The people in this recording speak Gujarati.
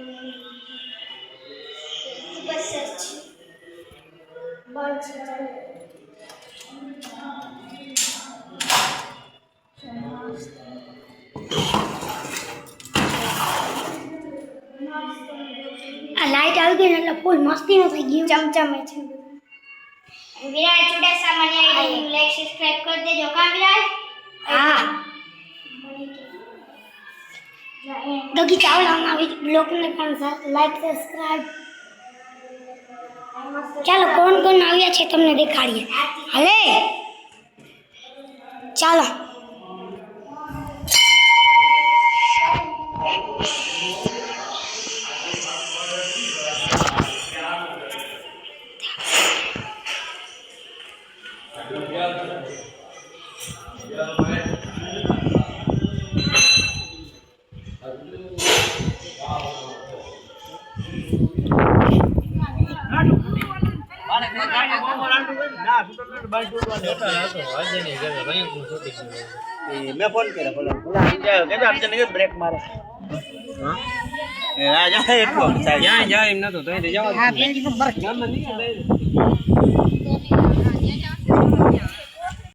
બસ બસ આ લાઈટ આવી ગઈ એટલે ફૂલ મસ્તી નો થઈ ગયું ચમચમે છે વિરાટ ચુડાસા મને આઈડી લાઈક સબસ્ક્રાઇબ કરી દેજો કા વિરાટ હા ડોગી ચાવલાના બ્લોગને પણ લાઈક સબસ્ક્રાઇબ ચાલો કોણ કોણ આવ્યા છે તમને દેખાડીએ હાલે ચાલો मैं फोन कर ब्रेक मारे हाँ